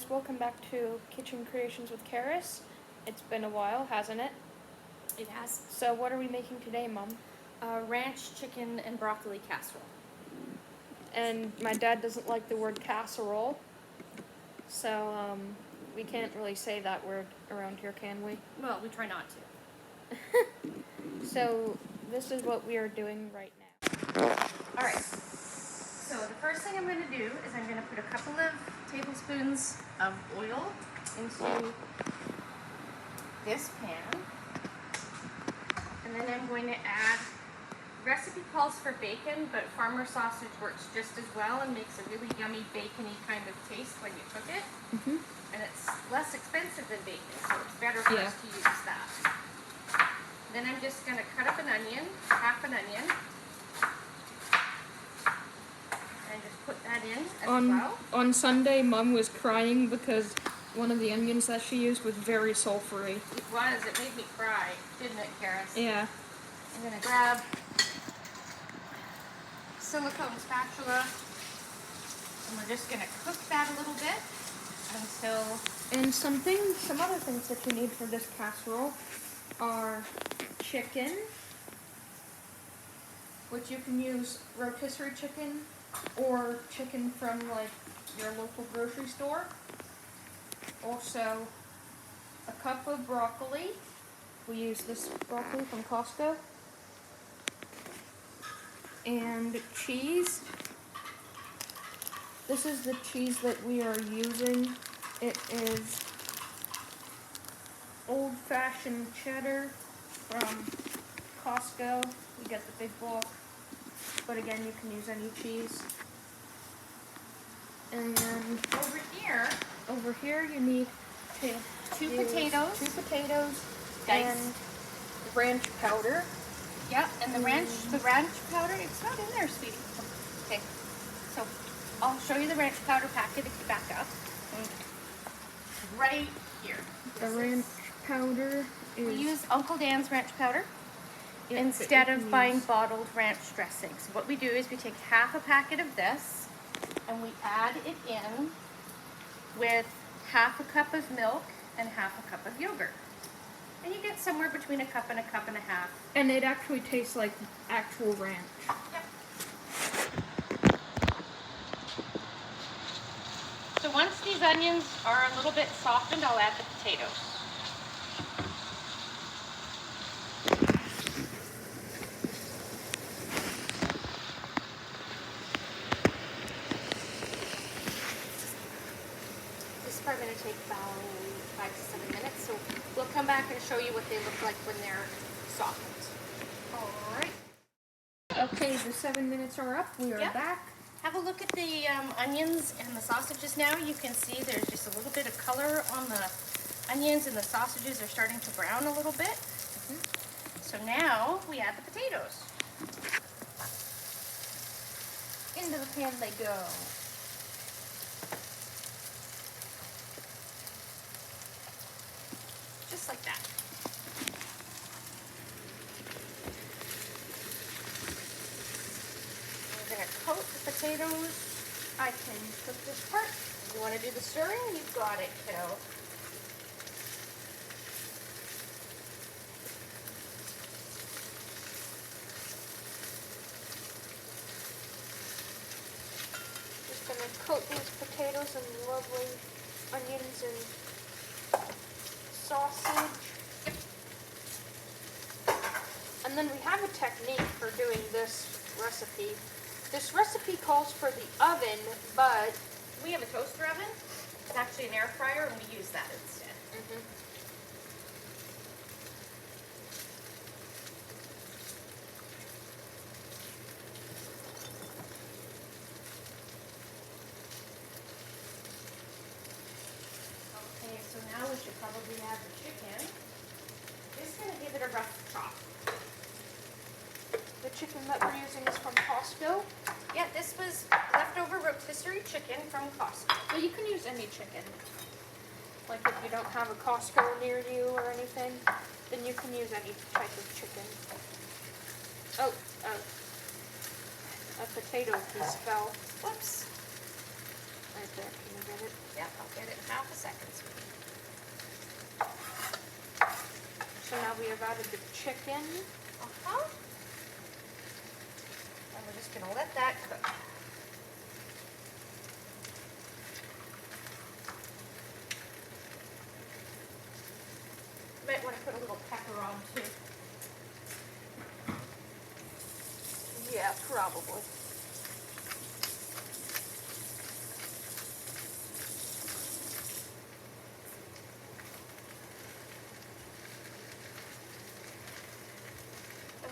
guys, welcome back to Kitchen Creations with Carys. It's been a while, hasn't it? It has. So what are we making today, Mom? Ranch chicken and broccoli casserole. And my dad doesn't like the word casserole, so we can't really say that word around here, can we? Well, we try not to. So this is what we are doing right now. Alright, so the first thing I'm going to do is I'm going to put a couple of tablespoons of oil into this pan. And then I'm going to add, the recipe calls for bacon, but farmer sausage works just as well and makes a really yummy bacony kind of taste when you cook it. And it's less expensive than bacon, so it's better for us to use that. Then I'm just going to cut up an onion, half an onion, and just put that in as well. On Sunday, Mom was crying because one of the onions that she used was very sulfury. It was. It made me cry, didn't it, Carys? Yeah. I'm going to grab silicone spatula, and we're just going to cook that a little bit until... And some other things that you need for this casserole are chicken, which you can use rotisserie chicken or chicken from like your local grocery store. Also, a cup of broccoli. We use this broccoli from Costco. And cheese. This is the cheese that we are using. It is old-fashioned cheddar from Costco. You get the big bulk, but again, you can use any cheese. And then over here you need to two potatoes, and diced ranch powder. Yep, and the ranch powder, it's not in there, sweetie. Okay, so I'll show you the ranch powder packet if you back up. Right here. The ranch powder is... We use Uncle Dan's ranch powder instead of buying bottled ranch dressing. So what we do is we take half a packet of this and we add it in with half a cup of milk and half a cup of yogurt. And you get somewhere between a cup and a half. And it actually tastes like actual ranch. Yep. So once these onions are a little bit softened, I'll add the potatoes. This is probably going to take about 5 to 7 minutes, so we'll come back and show you what they look like when they're softened. Alright. Okay, the 7 minutes are up. We are back. Have a look at the onions and the sausages now. You can see there's just a little bit of color on the onions, and the sausages are starting to brown a little bit. So now we add the potatoes. Into the pan they go. Just like that. We're going to coat the potatoes. I can cook this part. If you want to do the stirring, you've got it, kiddo. Just going to coat these potatoes in lovely onions and sausage. And then we have a technique for doing this recipe. This recipe calls for the oven, but we have a toaster oven. It's actually an air fryer, and we use that instead. Okay, so now we should probably add the chicken. Just going to give it a rough chop. the chicken that we're using is from Costco. Yeah, this was leftover rotisserie chicken from Costco. Well, you can use any chicken. Like if you don't have a Costco near you or anything, then you can use any type of chicken. Oh, a potato piece fell. Whoops. Right there, can you get it? Yep, I'll get it in half a second, sweetie. So now we have added the chicken. Uh-huh. And we're just gonna let that cook. Might want to put a little pepper on too. Yeah, probably.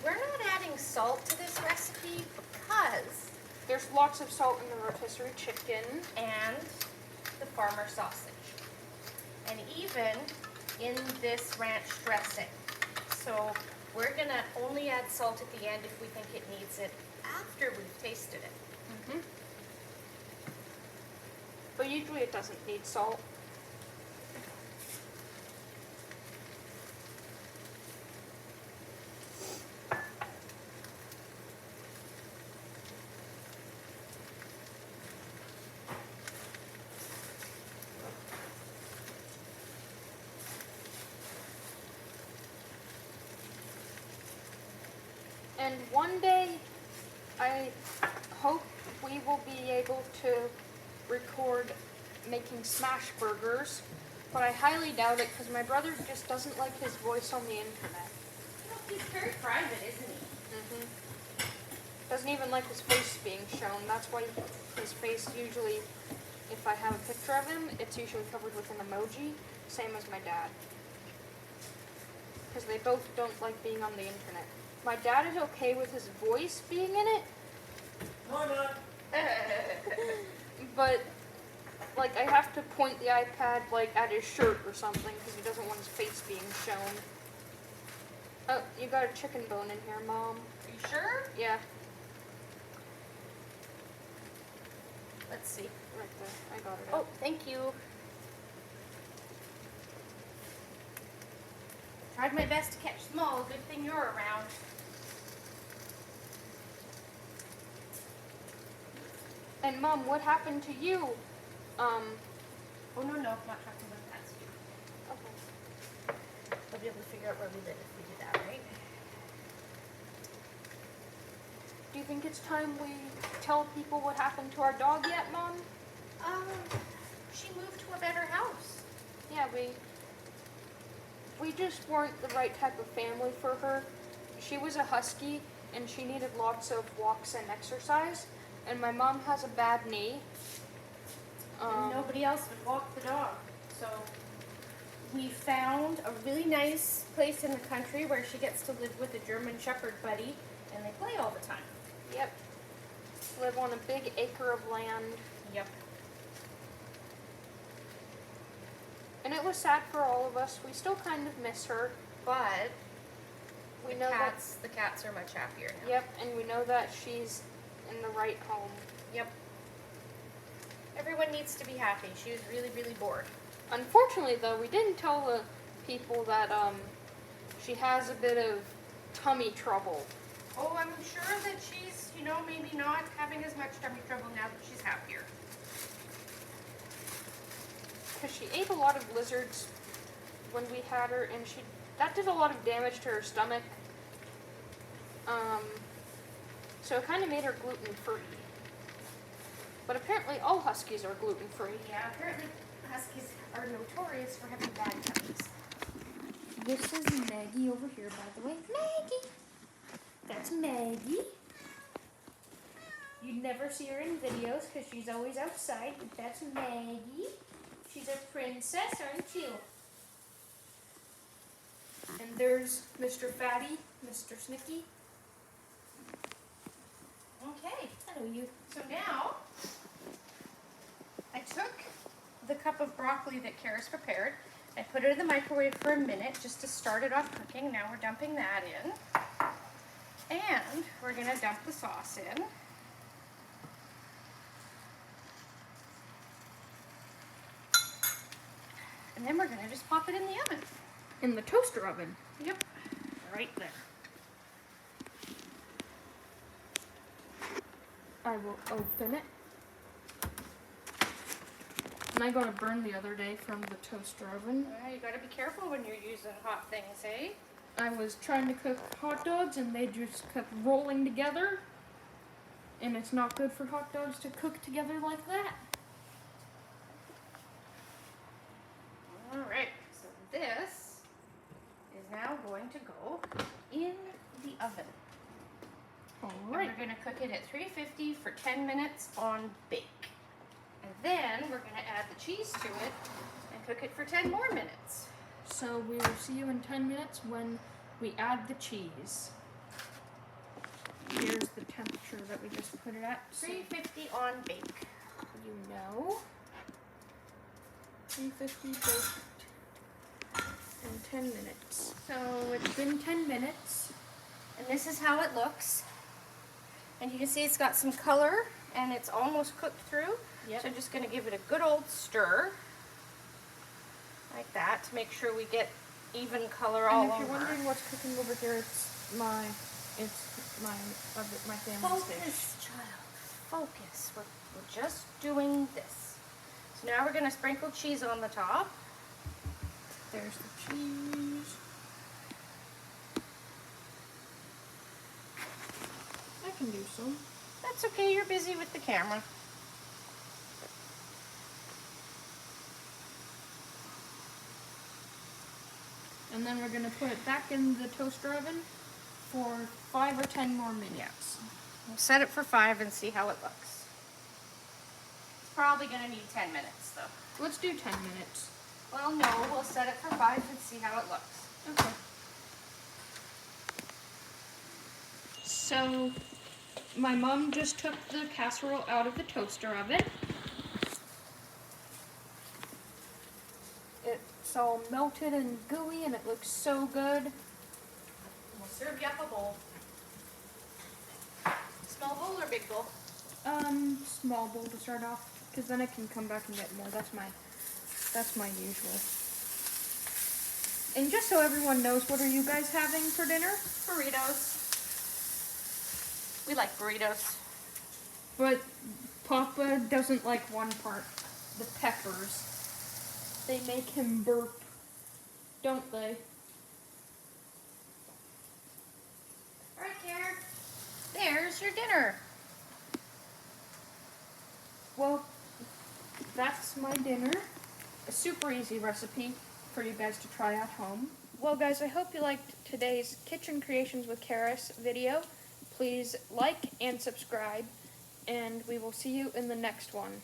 We're not adding salt to this recipe because There's lots of salt in the rotisserie chicken. and the farmer sausage. And even in this ranch dressing. So we're gonna only add salt at the end if we think it needs it after we've tasted it. Mm-hmm. But usually it doesn't need salt. And one day, I hope we will be able to record making smash burgers, but I highly doubt it because my brother just doesn't like his voice on the internet. You know, he's very private, isn't he? Doesn't even like his face being shown. That's why his face usually, if I have a picture of him, it's usually covered with an emoji, same as my dad. Because they both don't like being on the internet. My dad is okay with his voice being in it, but like I have to point the iPad like at his shirt or something because he doesn't want his face being shown. Oh, you got a chicken bone in here, Mom. Are you sure? Yeah, Let's see. right there. I got it. Oh, thank you. Tried my best to catch them all. Good thing you're around. And Mom, what happened to you? Oh, no, I'm not talking about that, sweetie. Okay. We'll be able to figure out where we live if we do that, right? Do you think it's time we tell people what happened to our dog yet, Mom? She moved to a better house. Yeah, we just weren't the right type of family for her. She was a husky and she needed lots of walks and exercise. And my mom has a bad knee. And nobody else would walk the dog. So we found a really nice place in the country where she gets to live with a German Shepherd buddy, and they play all the time. Yep. Live on a big acre of land. Yep. And it was sad for all of us. We still kind of miss her. But We the know that. cats are much happier now. Yep, and we know that she's in the right home. Yep. Everyone needs to be happy. She was really, really bored. Unfortunately, though, we didn't tell the people that she has a bit of tummy trouble. Oh, I'm sure that she's, maybe not having as much tummy trouble now that she's happier. Because she ate a lot of lizards when we had her, and that did a lot of damage to her stomach. So it kind of made her gluten-free. But apparently all huskies are gluten-free. Yeah, apparently huskies are notorious for having bad tummies. This is Maggie over here, by the way. Maggie! That's Maggie. You'd never see her in videos because she's always outside, but that's Maggie. She's a princess, aren't you? And there's Mr. Fatty, Mr. Snicky. Okay. Hello, you. So now, I took the cup of broccoli that Carys prepared. I put it in the microwave for a minute just to start it off cooking. Now we're dumping that in. And we're going to dump the sauce in. And then we're going to just pop it in the oven. In the toaster oven. Yep, right there. I will open it. And I got a burn the other day from the toaster oven. You gotta be careful when you're using hot things, eh? I was trying to cook hot dogs and they just kept rolling together. And it's not good for hot dogs to cook together like that. Alright, so this is now going to go in the oven. Alright. And we're going to cook it at 350 for 10 minutes on bake. And then we're going to add the cheese to it and cook it for 10 more minutes. So we will see you in 10 minutes when we add the cheese. Here's the temperature that we just put it at. 350 on bake. You know. 350 baked in 10 minutes. So it's been 10 minutes. And this is how it looks. And you can see it's got some color and it's almost cooked through. Yep. So I'm just going to give it a good old stir. Like that to make sure we get even color all over. And if you're wondering what's cooking over here, it's my family's dish. Focus, child. Focus. We're just doing this. So now we're going to sprinkle cheese on the top. There's the cheese. I can do some. That's okay, you're busy with the camera. And then we're going to put it back in the toaster oven for 5 or 10 more minutes. We'll set it for 5 and see how it looks. It's probably going to need 10 minutes though. Let's do 10 minutes. Well, no, we'll set it for 5 and see how it looks. Okay. So, my mom just took the casserole out of the toaster oven. It's all melted and gooey and it looks so good. We'll serve you up a bowl. Small bowl or big bowl? Small bowl to start off, because then I can come back and get more. That's my usual. And just so everyone knows, what are you guys having for dinner? Burritos. We like burritos. But Papa doesn't like one part, the peppers. They make him burp, don't they? Alright, Karen. There's your dinner. Well, that's my dinner. A super easy recipe for you guys to try at home. Well, guys, I hope you liked today's Kitchen Creations with Carys video. Please like and subscribe, and we will see you in the next one.